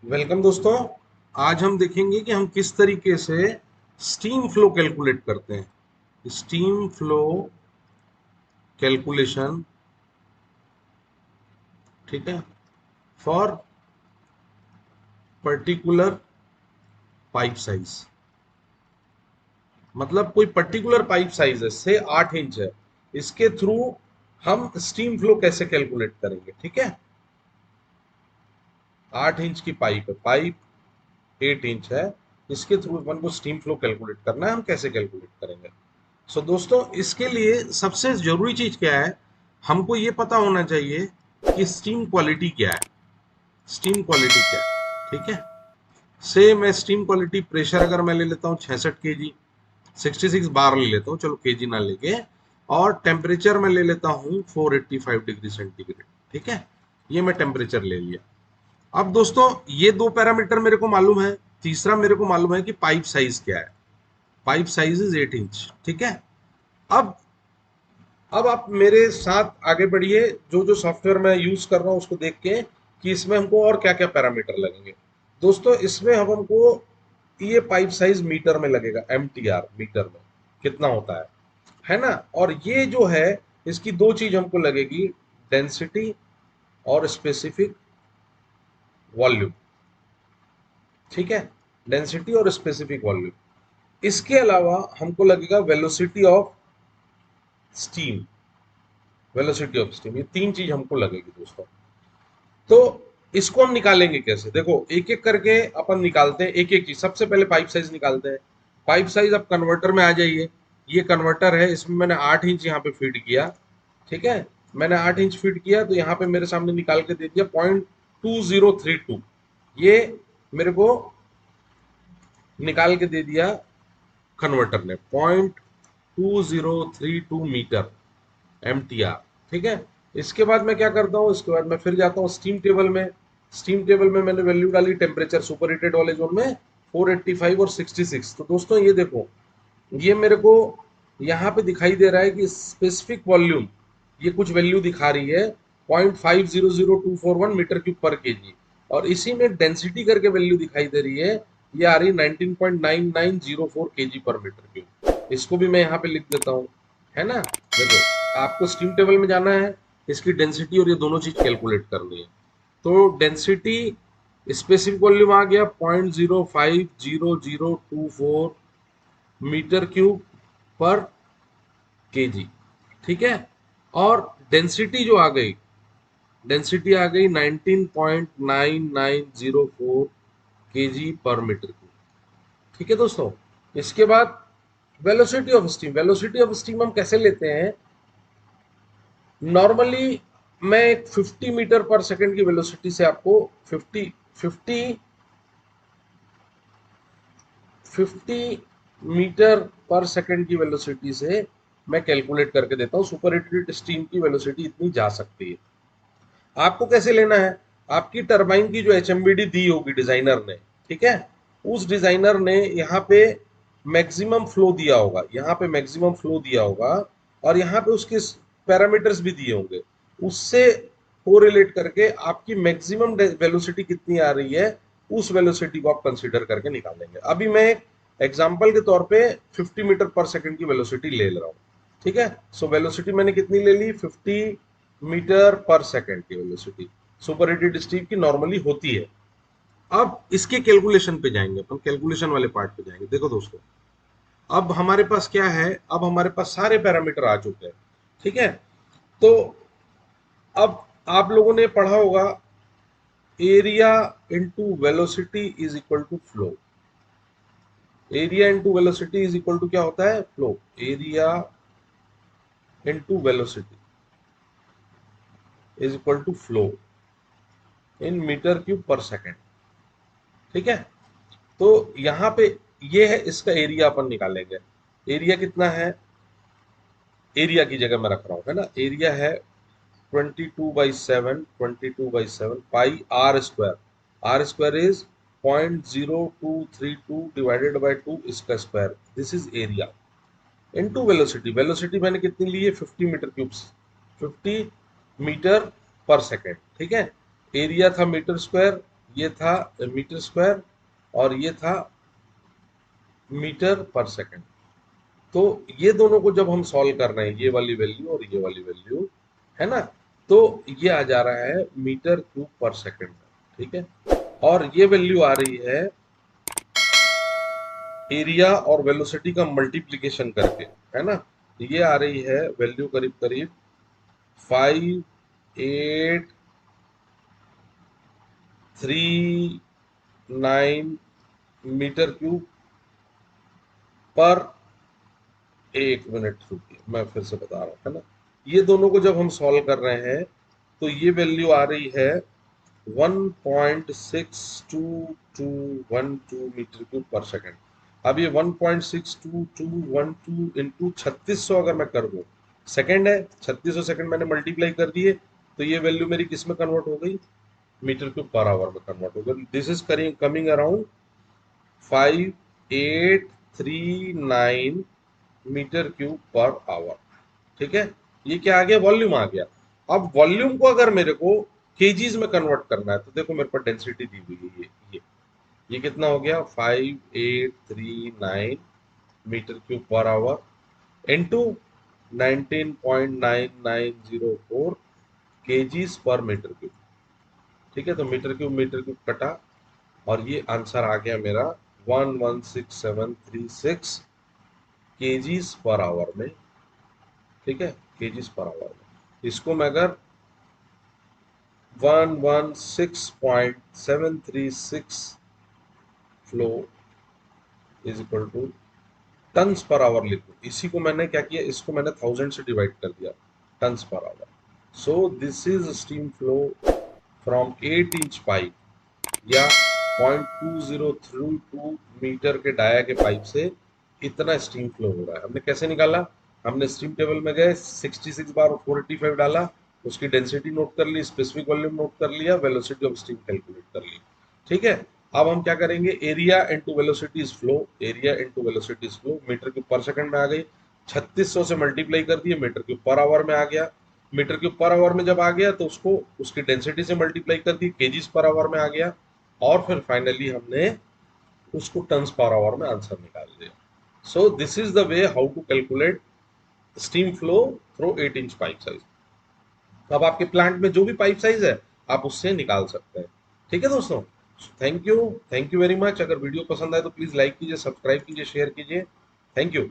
Welcome दोस्तों। आज हम देखेंगे कि हम किस तरीके से स्टीम फ्लो कैलकुलेट करते हैं। स्टीम फ्लो कैलकुलेशन, ठीक है, फॉर पर्टिकुलर पाइप साइज। मतलब कोई पर्टिकुलर पाइप साइज है, से 8 इंच है, इसके थ्रू हम स्टीम फ्लो कैसे कैलकुलेट करेंगे। ठीक है, 8 इंच की पाइप है, पाइप 8 इंच है, इसके थ्रू अपन को स्टीम फ्लो कैलकुलेट करना है। हम कैसे कैलकुलेट करेंगे? सो दोस्तों, इसके लिए सबसे जरूरी चीज क्या है, हमको ये पता होना चाहिए कि स्टीम क्वालिटी क्या है। स्टीम क्वालिटी क्या है, ठीक है। से मैं स्टीम क्वालिटी प्रेशर अगर मैं ले लेता हूँ 66 kg, 66 बार ले लेता हूँ, चलो केजी ना लेके, और टेम्परेचर में ले लेता हूँ 485 डिग्री सेंटीग्रेड। ठीक है, ये मैं टेम्परेचर ले लिया। अब दोस्तों, ये दो पैरामीटर मेरे को मालूम है। तीसरा मेरे को मालूम है कि पाइप साइज क्या है। Pipe size is 8 inch. ठीक है। अब अब आप मेरे साथ आगे बढ़िए, जो जो सॉफ्टवेयर मैं यूज कर रहा हूँ उसको देख के, कि इसमें हमको और क्या क्या पैरामीटर लगेंगे। दोस्तों, इसमें हम हमको ये पाइप साइज मीटर में लगेगा, MTR मीटर में कितना होता है ना। और ये जो है, इसकी दो चीज हमको लगेगी, डेंसिटी और स्पेसिफिक वॉल्यूम। ठीक है, डेंसिटी और स्पेसिफिक वॉल्यूम। इसके अलावा हमको लगेगा velocity of steam. Velocity of steam, ये तीन चीज हमको लगेगी दोस्तों। तो इसको हम निकालेंगे कैसे? देखो, एक एक करके अपन निकालते हैं, एक एक चीज। सबसे पहले पाइप साइज निकालते हैं। पाइप साइज, अब कन्वर्टर में आ जाइए। ये कन्वर्टर है, इसमें मैंने 8 इंच यहाँ पे फीड किया। ठीक है, मैंने 8 इंच फीड किया, तो यहाँ पे मेरे सामने निकाल के दे दिया 0.2032। ये मेरे को निकाल के दे दिया कन्वर्टर ने, 0.2032 मीटर, MTR। ठीक है, इसके बाद मैं क्या करता हूँ, इसके बाद मैं फिर जाता हूँ स्टीम टेबल में। स्टीम टेबल में मैंने वैल्यू डाली टेम्परेचर, सुपर हीटेड वाले जोन में 485 और 66। तो दोस्तों ये देखो, ये मेरे को यहाँ पे दिखाई दे रहा है कि स्पेसिफिक वॉल्यूम, ये कुछ वैल्यू दिखा रही है, 0.500241 मीटर क्यूब पर केजी। और इसी में डेंसिटी करके वैल्यू दिखाई दे रही है, ये आ रही 19.9904 kg/मीटर क्यूब। इसको भी मैं यहाँ पे लिख देता हूँ, है ना। देखो, आपको स्टीम टेबल में जाना है, इसकी डेंसिटी और ये दोनों चीज कैलकुलेट करनी है। तो डेंसिटी, स्पेसिफिक वॉल्यूम आ गया 0.050024 मीटर क्यूब पर केजी। ठीक है, और डेंसिटी जो आ गई, डेंसिटी आ गई 19.9904 kg/मीटर क्यूब। ठीक है दोस्तों। इसके बाद velocity of steam. Velocity of steam हम कैसे लेते हैं? नॉर्मली मैं एक 50 मीटर पर सेकंड की वेलोसिटी से आपको 50 50 50 मीटर पर सेकंड की वेलोसिटी से मैं कैलकुलेट करके देता हूँ सुपर हीटेड स्टीम की वेलोसिटी इतनी जा सकती है। आपको कैसे लेना है? आपकी टरबाइन की जो HMBD दी होगी डिजाइनर ने, ठीक है, उस डिजाइनर ने यहाँ पे मैक्सिमम फ्लो दिया होगा, यहाँ पे मैक्सिमम फ्लो दिया होगा, और यहाँ पे उसके पैरामीटर्स भी दिए होंगे। उससे कोरिलेट करके आपकी मैक्सिमम वेलोसिटी कितनी आ रही है, उस वेलोसिटी को आप कंसीडर करके निकालेंगे। अभी मैं एग्जाम्पल के तौर पे 50 मीटर पर सेकंड की वेलोसिटी ले रहा हूँ। ठीक है, सो वेलोसिटी मैंने कितनी ले ली, 50 मीटर पर सेकंड की वेलोसिटी सुपर हीटेड स्टीम की नॉर्मली होती है। अब इसके कैलकुलेशन पे जाएंगे अपन, कैलकुलेशन वाले पार्ट पे जाएंगे। देखो दोस्तों, अब हमारे पास क्या है, अब हमारे पास सारे पैरामीटर आ चुके हैं। ठीक है, तो अब आप लोगों ने पढ़ा होगा, area into velocity is equal to flow. Area into velocity is equal to क्या होता है? Flow. Area into velocity is equal to flow in metre cube per second. ठीक है, तो यहाँ पे ये है, इसका एरिया अपन निकालेंगे। एरिया कितना है, एरिया की जगह मैं रख रहा हूँ, है ना। एरिया है 22/7, 22/7 pi r square. R square is 0.0232 divided by 2, इसका square, this is area. Into velocity, velocity मैंने कितनी ली है, 50 मीटर क्यूब, 50 मीटर पर सेकेंड। ठीक है, एरिया था मीटर स्क्वायर, ये था मीटर स्क्वायर और ये था मीटर पर सेकंड। तो ये दोनों को जब हम सॉल्व कर रहे हैं, ये वाली वैल्यू और ये वाली वैल्यू, है ना, तो ये आ जा रहा है मीटर क्यूब पर सेकंड। ठीक है, और ये वैल्यू आ रही है एरिया और वेलोसिटी का मल्टीप्लिकेशन करके, है ना। ये आ रही है वैल्यू करीब करीब 5839 मीटर क्यूब पर, एक मिनट रुकिए मैं फिर से बता रहा हूँ, है ना। ये दोनों को जब हम सॉल्व कर रहे हैं तो ये वैल्यू आ रही है 1.62212 मीटर क्यूब पर सेकंड। अब ये 1.62212 इंटू 3600 अगर मैं कर दूं, सेकंड है, 3600 सेकंड मैंने मल्टीप्लाई कर दिए, तो ये वैल्यू मेरी किस में कन्वर्ट हो गई, मीटर क्यूब पर आवर में कन्वर्ट हो गई। This is coming around 5839 metre cube per hour. ठीक है, ये क्या आ गया, वॉल्यूम आ गया। अब वॉल्यूम को अगर मेरे को केजीज में कन्वर्ट करना है, तो देखो मेरे पास डेंसिटी दी हुई है, ये कितना हो गया, 5839 metre cube per hour into 19.9904 KGs per metre cube. ठीक है, तो मीटर क्यूब कटा और ये आंसर आ गया मेरा 116736 केजीज पर आवर में। ठीक है, केजीज पर आवर में इसको मैं अगर 116736 flow is equal to tons per hour लिखूं, इसी को मैंने क्या किया, इसको मैंने 1000 से डिवाइड कर दिया, tons per hour. So this is steam flow from 8 inch pipe या 0.2032 मीटर के डाया के पाइप से इतना स्टीम फ्लो हो रहा है। हमने कैसे निकाला, हमने स्टीम टेबल में गए, 66 बार 485 डाला, उसकी डेंसिटी नोट कर ली, स्पेसिफिक वॉल्यूम नोट कर लिया, वेलोसिटी ऑफ स्टीम कैलकुलेट कर ली। ठीक है, अब हम क्या करेंगे, area into velocity is flow, area into velocity is flow meter cube पर सेकंड में आ गई, 3600 से मल्टीप्लाई कर दिए, मीटर क्यूब पर आवर में आ गया। मीटर क्यूब पर आवर में जब आ गया तो उसको उसकी डेंसिटी से मल्टीप्लाई कर दी, केजीज पर आवर में आ गया, और फिर फाइनली हमने उसको टन्स पर आवर में आंसर निकाल दिया। So this is the way how to calculate steam flow through 8 inch pipe size. अब आपके प्लांट में जो भी पाइप साइज है आप उससे निकाल सकते हैं। ठीक है दोस्तों, थैंक यू वेरी मच। अगर वीडियो पसंद आए तो प्लीज लाइक कीजिए, सब्सक्राइब कीजिए, शेयर कीजिए। Thank you.